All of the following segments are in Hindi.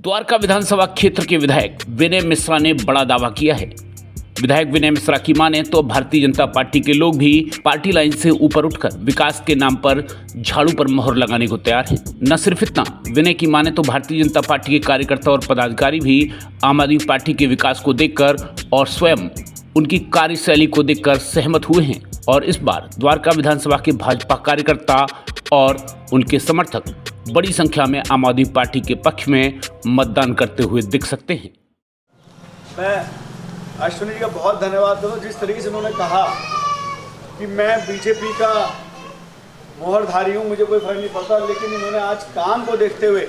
द्वारका विधानसभा क्षेत्र के विधायक विनय मिश्रा ने बड़ा दावा किया है। विधायक विनय मिश्रा की माने तो भारतीय जनता पार्टी के लोग भी पार्टी लाइन से ऊपर उठकर विकास के नाम पर झाड़ू पर मोहर लगाने को तैयार हैं। न सिर्फ इतना, विनय की माने तो भारतीय जनता पार्टी के कार्यकर्ता और पदाधिकारी भी आम आदमी पार्टी के विकास को देखकर और स्वयं उनकी कार्यशैली को देखकर सहमत हुए हैं और इस बार द्वारका विधानसभा के भाजपा कार्यकर्ता और उनके समर्थक बड़ी संख्या में आम आदमी पार्टी के पक्ष में मतदान करते हुए दिख सकते हैं। मैं अश्विनी जी का बहुत धन्यवाद करूँ, जिस तरीके से उन्होंने कहा कि मैं बीजेपी का मोहरधारी हूँ, मुझे कोई फर्क नहीं पड़ता, लेकिन इन्होंने आज काम को देखते हुए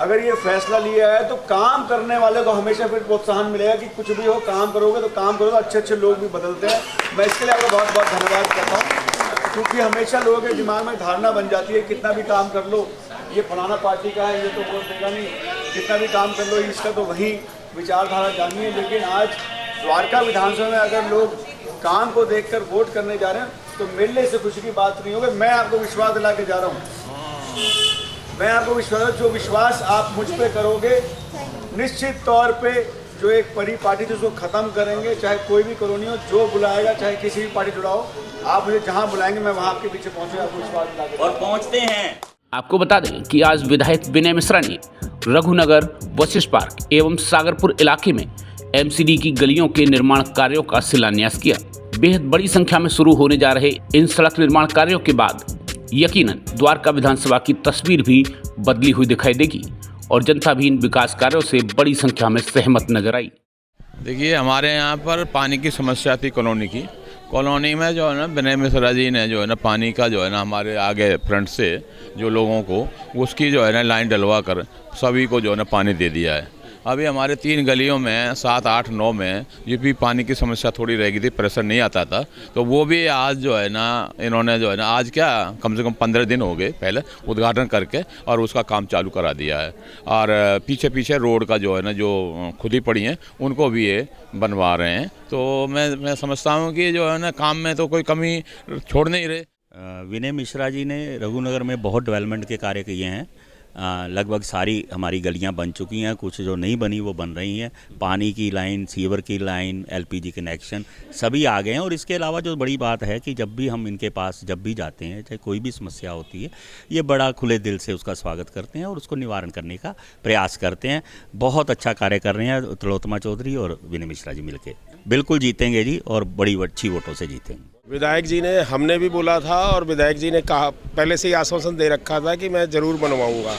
अगर ये फैसला लिया है तो काम करने वाले को हमेशा फिर प्रोत्साहन मिलेगा कि कुछ भी हो काम करोगे तो काम करोगे, अच्छे अच्छे लोग भी बदलते हैं। मैं इसके लिए आपका बहुत बहुत धन्यवाद करता हूँ, क्योंकि हमेशा लोगों के दिमाग में धारणा बन जाती है कितना भी काम कर लो ये फलाना पार्टी का है, ये तो वोट देगा नहीं, कितना भी काम कर लो इसका तो वही विचारधारा जानिए। लेकिन आज द्वारका विधानसभा में अगर लोग काम को देखकर वोट करने जा रहे हैं तो मिलने से खुशी की बात नहीं होगी। मैं आपको विश्वास दिला के जा रहा हूँ, मैं आपको विश्वास, जो विश्वास आप मुझ पे करोगे निश्चित तौर पे जो एक बड़ी पार्टी थी उसको ख़त्म करेंगे। चाहे कोई भी कॉलोनी हो, जो बुलाएगा, चाहे किसी भी पार्टी जुड़ाओ, आप मुझे जहाँ बुलाएंगे मैं वहाँ आपके पीछे पहुँचूंगा, आपको विश्वास दिला के और पहुँचते हैं। आपको बता दें कि आज विधायक विनय मिश्रा ने रघुनगर, वशिष्ठ पार्क एवं सागरपुर इलाके में एमसीडी की गलियों के निर्माण कार्यों का शिलान्यास किया। बेहद बड़ी संख्या में शुरू होने जा रहे इन सड़क निर्माण कार्यों के बाद यकीनन द्वारका विधानसभा की तस्वीर भी बदली हुई दिखाई देगी और जनता भी इन विकास कार्यों से बड़ी संख्या में सहमत नजर आई। देखिए, हमारे यहाँ पर पानी की समस्या थी कॉलोनी में जो है ना, विनय मिश्रा जी ने जो है ना पानी का जो है ना हमारे आगे फ्रंट से जो लोगों को उसकी जो है ना लाइन डलवा कर सभी को जो है ना पानी दे दिया है। अभी हमारे 3 गलियों में 7, 8, 9 में ये भी पानी की समस्या थोड़ी रह गई थी, प्रेशर नहीं आता था, तो वो भी आज जो है ना इन्होंने जो है ना आज क्या कम से कम 15 दिन हो गए पहले उद्घाटन करके और उसका काम चालू करा दिया है। और पीछे रोड का जो है ना जो खुदी पड़ी हैं उनको भी ये बनवा रहे हैं। तो मैं समझता हूँ कि जो है ना काम में तो कोई कमी छोड़ नहीं रहे। विनय मिश्रा जी ने रघुनगर में बहुत डेवलपमेंट के कार्य किए हैं। लगभग सारी हमारी गलियां बन चुकी हैं, कुछ जो नहीं बनी वो बन रही हैं। पानी की लाइन, सीवर की लाइन, एलपीजी कनेक्शन सभी आ गए हैं। और इसके अलावा जो बड़ी बात है कि जब भी हम इनके पास जब भी जाते हैं, चाहे कोई भी समस्या होती है, ये बड़ा खुले दिल से उसका स्वागत करते हैं और उसको निवारण करने का प्रयास करते हैं। बहुत अच्छा कार्य कर रहे हैं तिलोत्तमा चौधरी और विनय मिश्रा जी मिलकर। बिल्कुल जीतेंगे जी, और बड़ी अच्छी वोटों से जीतेंगे। विधायक जी ने, हमने भी बोला था और विधायक जी ने कहा, पहले से ही आश्वासन दे रखा था कि मैं ज़रूर बनवाऊंगा।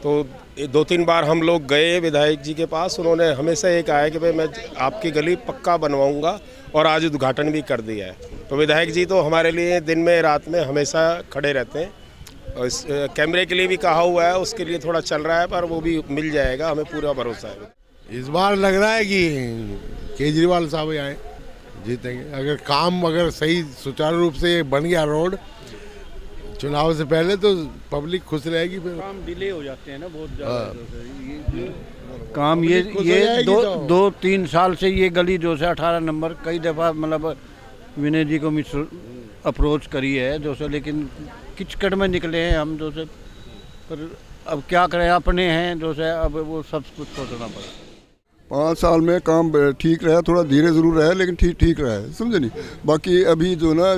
तो 2-3 बार हम लोग गए विधायक जी के पास, उन्होंने हमेशा ये कहा है कि भाई मैं आपकी गली पक्का बनवाऊंगा और आज उद्घाटन भी कर दिया है। तो विधायक जी तो हमारे लिए दिन में रात में हमेशा खड़े रहते हैं। और इस कैमरे के लिए भी कहा हुआ है, उसके लिए थोड़ा चल रहा है, पर वो भी मिल जाएगा, हमें पूरा भरोसा है। इस बार लग रहा है कि केजरीवाल साहब आए जीतेंगे। अगर सही सुचारू रूप से बन गया रोड चुनाव से पहले तो पब्लिक खुश रहेगी। फिर काम डिले हो जाते हैं ना बहुत ज़्यादा काम। ये 2-3 साल से ये गली जो से 18 नंबर कई दफ़ा मतलब विनय जी को मिश्र अप्रोच करी है जो से, लेकिन किचकट में निकले हैं हम जो से। पर अब क्या करें, अपने हैं जो से, अब वो सब कुछ सोचना पड़ा। 5 साल में काम ठीक रहा, थोड़ा धीरे ज़रूर रहा है लेकिन ठीक रहा है, समझे नहीं। बाकी अभी जो ना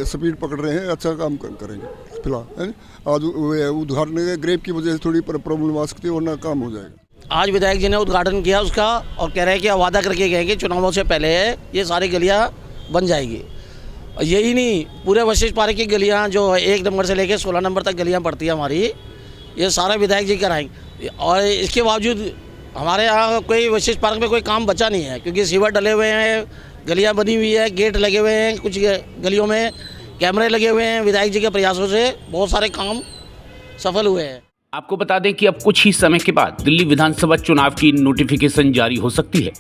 स्पीड पकड़ रहे हैं, अच्छा काम करेंगे फिलहाल। आज उद्घाटन के ग्रेप की वजह से थोड़ी प्रॉब्लम आ सकती है, वरना काम हो जाएगा। आज विधायक जी ने उद्घाटन किया उसका और कह रहे हैं कि वादा करके गए कि चुनावों से पहले ये सारी गलियाँ बन जाएगी। यही नहीं, पूरे वशिष्ठ पार्क की गलियाँ जो 1 नंबर से लेकर 16 नंबर तक गलियाँ पड़ती हैं हमारी, ये सारा विधायक जी कराएंगे। और इसके बावजूद हमारे यहाँ कोई वशिष्ठ पार्क में कोई काम बचा नहीं है, क्योंकि सीवर डले हुए हैं, गलियाँ बनी हुई है, गेट लगे हुए हैं, कुछ गलियों में कैमरे लगे हुए हैं। विधायक जी के प्रयासों से बहुत सारे काम सफल हुए हैं। आपको बता दें कि अब कुछ ही समय के बाद दिल्ली विधानसभा चुनाव की नोटिफिकेशन जारी हो सकती है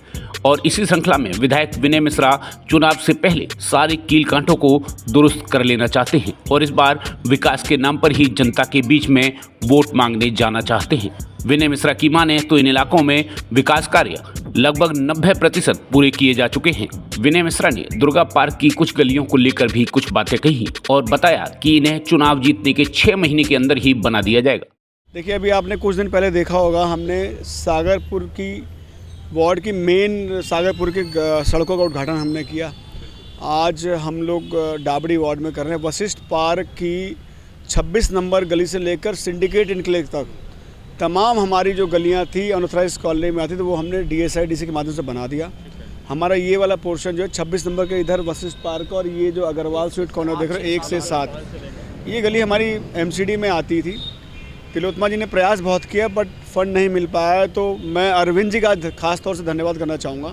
और इसी श्रृंखला में विधायक विनय मिश्रा चुनाव से पहले सारे कील कांटों को दुरुस्त कर लेना चाहते हैं और इस बार विकास के नाम पर ही जनता के बीच में वोट मांगने जाना चाहते हैं। विनय मिश्रा की माने तो इन इलाकों में विकास कार्य लगभग 90% पूरे किए जा चुके हैं। विनय मिश्रा ने दुर्गा पार्क की कुछ गलियों को लेकर भी कुछ बातें कही और बताया कि इन्हें चुनाव जीतने के 6 महीने के अंदर ही बना दिया जाएगा। देखिए, अभी आपने कुछ दिन पहले देखा होगा, हमने सागरपुर की वार्ड की मेन सागरपुर की सड़कों का उद्घाटन हमने किया। आज हम लोग डाबड़ी वार्ड में कर रहे हैं। वशिष्ठ पार्क की 26 नंबर गली से लेकर सिंडिकेट इनक्लेव तक तमाम हमारी जो गलियां थी अनऑथराइज कॉलोनी में आती थी, वो हमने DSIDC के माध्यम से बना दिया। हमारा ये वाला पोर्शन जो है 26 नंबर के इधर वशिष्ठ पार्क और ये जो अग्रवाल स्वीट कॉर्नर देख रहे हैं 1 से 7, ये गली हमारी MCD में आती थी। तिलोत्तमा जी ने प्रयास बहुत किया बट फंड नहीं मिल पाया, तो मैं अरविंद जी का खास तौर से धन्यवाद करना चाहूँगा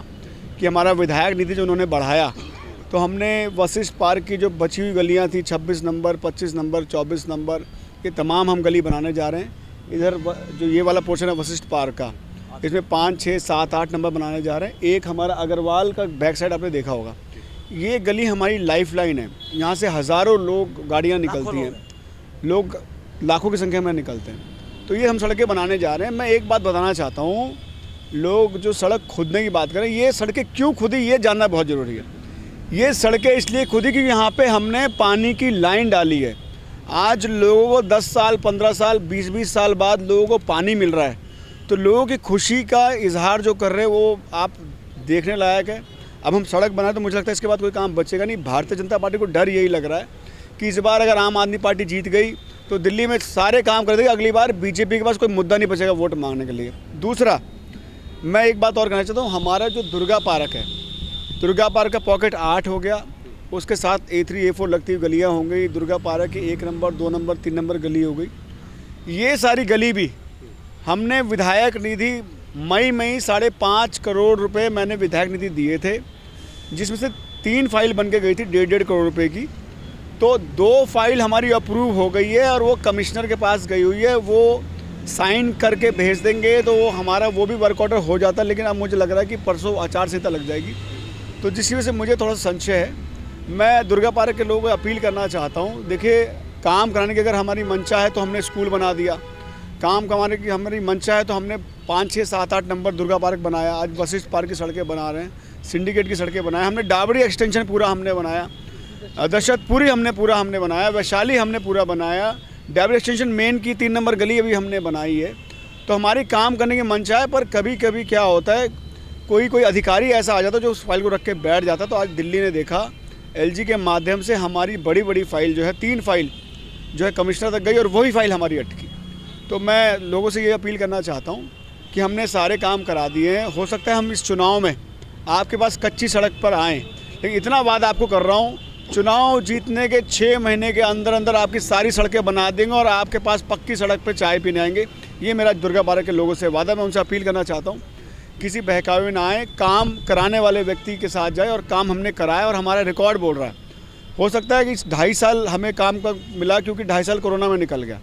कि हमारा विधायक निधि जो उन्होंने बढ़ाया, तो हमने वशिष्ठ पार्क की जो बची हुई गलियाँ थी 26 नंबर, 25 नंबर, 24 नंबर, ये तमाम हम गली बनाने जा रहे हैं। इधर जो ये वाला पोर्शन है वशिष्ठ पार्क का, इसमें 5, 6, 7, 8 नंबर बनाने जा रहे हैं। एक हमारा अग्रवाल का बैक साइड आपने देखा होगा, ये गली हमारी लाइफ लाइन है। यहाँ से हज़ारों लोग गाड़ियाँ निकलती हैं, लोग लाखों की संख्या में निकलते हैं, तो ये हम सड़कें बनाने जा रहे हैं। मैं एक बात बताना चाहता हूँ, लोग जो सड़क खुदने की बात करें, ये सड़कें क्यों खुदी ये जानना बहुत ज़रूरी है। ये सड़कें इसलिए खुदी कि यहाँ पे हमने पानी की लाइन डाली है। आज लोगों को 10 साल, 15 साल, 20-20 साल बाद लोगों को पानी मिल रहा है, तो लोगों की खुशी का इजहार जो कर रहे हैं वो आप देखने लायक है। अब हम सड़क बनाए तो मुझे लगता है इसके बाद कोई काम बचेगा नहीं। भारतीय जनता पार्टी को डर यही लग रहा है कि इस बार अगर आम आदमी पार्टी जीत गई तो दिल्ली में सारे काम कर देगी, अगली बार बीजेपी के पास कोई मुद्दा नहीं बचेगा वोट मांगने के लिए। दूसरा, मैं एक बात और कहना चाहता हूँ, हमारा जो दुर्गा पार्क है, दुर्गा पार्क का पॉकेट 8 हो गया, उसके साथ A3, A4 लगती हुई गलियाँ हो गई। दुर्गा पार्क की 1 नंबर, 2 नंबर, 3 नंबर गली हो गई। ये सारी गली भी हमने विधायक निधि मई में 5.5 करोड़ रुपए मैंने विधायक निधि दिए थे, जिसमें से 3 फाइल बन के गई थी 1.5 करोड़ रुपए की। तो 2 फाइल हमारी अप्रूव हो गई है और वो कमिश्नर के पास गई हुई है, वो साइन करके भेज देंगे तो वो हमारा वो भी वर्क ऑर्डर हो जाता है। लेकिन अब मुझे लग रहा है कि परसों आचार संहिता लग जाएगी, तो जिसकी वजह से मुझे थोड़ा संशय है। मैं दुर्गा पार्क के लोगों को अपील करना चाहता हूँ, देखिए काम कराने की अगर हमारी मंशा है तो हमने स्कूल बना दिया, काम कमाने की हमारी मंशा है तो हमने 5, 6, 7, 8 नंबर दुर्गा पार्क बनाया। आज वशिष्ठ पार्क की सड़कें बना रहे हैं, सिंडिकेट की सड़कें बनाए, हमने डाबड़ी एक्सटेंशन पूरा हमने बनाया, दशरथपुरी हमने बनाया, वैशाली हमने पूरा बनाया, डाबड़ी एक्सटेंशन मेन की 3 नंबर गली अभी हमने बनाई है। तो हमारी काम करने की मंशा है, पर कभी कभी क्या होता है, कोई अधिकारी ऐसा आ जाता है जो उस फाइल को रख के बैठ जाता। तो आज दिल्ली ने देखा, LG के माध्यम से हमारी बड़ी फाइल जो है 3 फाइल जो है कमिश्नर तक गई और वही फाइल हमारी अटकी। तो मैं लोगों से ये अपील करना चाहता हूँ कि हमने सारे काम करा दिए हैं। हो सकता है हम इस चुनाव में आपके पास कच्ची सड़क पर आएँ, लेकिन इतना वादा आपको कर रहा हूँ, चुनाव जीतने के 6 महीने के अंदर आपकी सारी सड़कें बना देंगे और आपके पास पक्की सड़क पर चाय पीने आएंगे। ये मेरा दुर्गा पार्क के लोगों से वादा। मैं उनसे अपील करना चाहता हूँ, किसी बहकावे में ना आए, काम कराने वाले व्यक्ति के साथ जाए, और काम हमने कराया और हमारा रिकॉर्ड बोल रहा है। हो सकता है कि 2.5 साल हमें काम का मिला क्योंकि 2.5 साल कोरोना में निकल गया।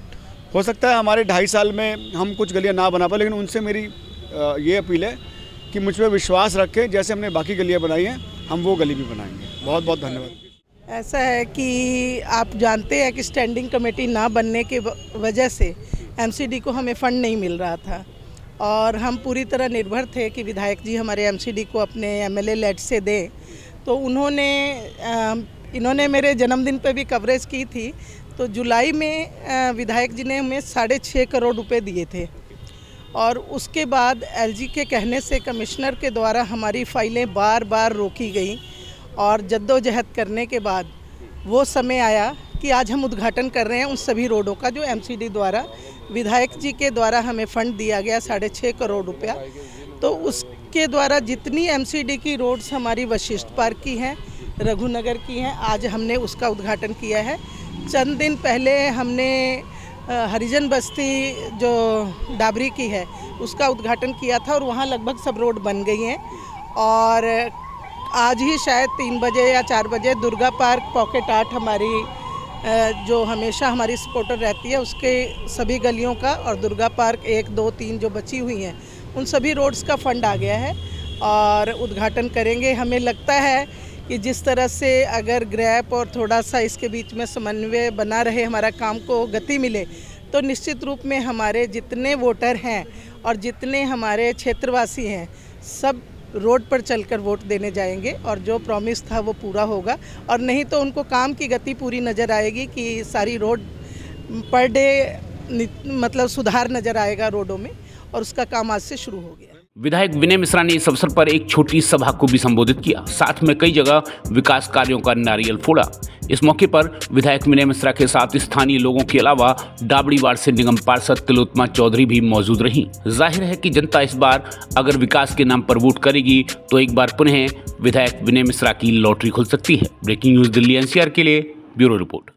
हो सकता है हमारे 2.5 साल में हम कुछ गलियां ना बना पाए, लेकिन उनसे मेरी ये अपील है कि मुझ पर विश्वास रखें, जैसे हमने बाकी गलियाँ बनाई हैं हम वो गली भी बनाएंगे। बहुत बहुत धन्यवाद। ऐसा है कि आप जानते हैं कि स्टैंडिंग कमेटी ना बनने की वजह से MCD को हमें फ़ंड नहीं मिल रहा था और हम पूरी तरह निर्भर थे कि विधायक जी हमारे MCD को अपने MLA लेड से दें। तो इन्होंने मेरे जन्मदिन पे भी कवरेज की थी। तो जुलाई में विधायक जी ने हमें 6.5 करोड़ रुपए दिए थे और उसके बाद LG के कहने से कमिश्नर के द्वारा हमारी फाइलें बार बार रोकी गई और जद्दोजहद करने के बाद वो समय आया कि आज हम उद्घाटन कर रहे हैं उन सभी रोडों का जो MCD द्वारा विधायक जी के द्वारा हमें फ़ंड दिया गया 6.5 करोड़ रुपया। तो उसके द्वारा जितनी MCD की रोड्स हमारी वशिष्ठ पार्क की हैं, रघुनगर की हैं, आज हमने उसका उद्घाटन किया है। चंद दिन पहले हमने हरिजन बस्ती जो डाबरी की है उसका उद्घाटन किया था और वहाँ लगभग सब रोड बन गई हैं। और आज ही शायद 3 बजे या 4 बजे दुर्गा पार्क पॉकेट 8 हमारी जो हमेशा हमारी सपोर्टर रहती है उसके सभी गलियों का और दुर्गा पार्क 1, 2, 3 जो बची हुई हैं उन सभी रोड्स का फंड आ गया है और उद्घाटन करेंगे। हमें लगता है कि जिस तरह से अगर ग्रैप और थोड़ा सा इसके बीच में समन्वय बना रहे, हमारा काम को गति मिले, तो निश्चित रूप में हमारे जितने वोटर हैं और जितने हमारे क्षेत्रवासी हैं सब रोड पर चलकर वोट देने जाएंगे और जो प्रॉमिस था वो पूरा होगा। और नहीं तो उनको काम की गति पूरी नज़र आएगी कि सारी रोड पर डे मतलब सुधार नज़र आएगा रोडों में, और उसका काम आज से शुरू हो गया। विधायक विनय मिश्रा ने इस अवसर पर एक छोटी सभा को भी संबोधित किया, साथ में कई जगह विकास कार्यों का नारियल फोड़ा। इस मौके पर विधायक विनय मिश्रा के साथ स्थानीय लोगों के अलावा डाबड़ी वार्ड से निगम पार्षद तिलोत्तमा चौधरी भी मौजूद रहीं। जाहिर है कि जनता इस बार अगर विकास के नाम पर वोट करेगी तो एक बार पुनः विधायक विनय मिश्रा की लॉटरी खुल सकती है। ब्रेकिंग न्यूज दिल्ली NCR के लिए ब्यूरो रिपोर्ट।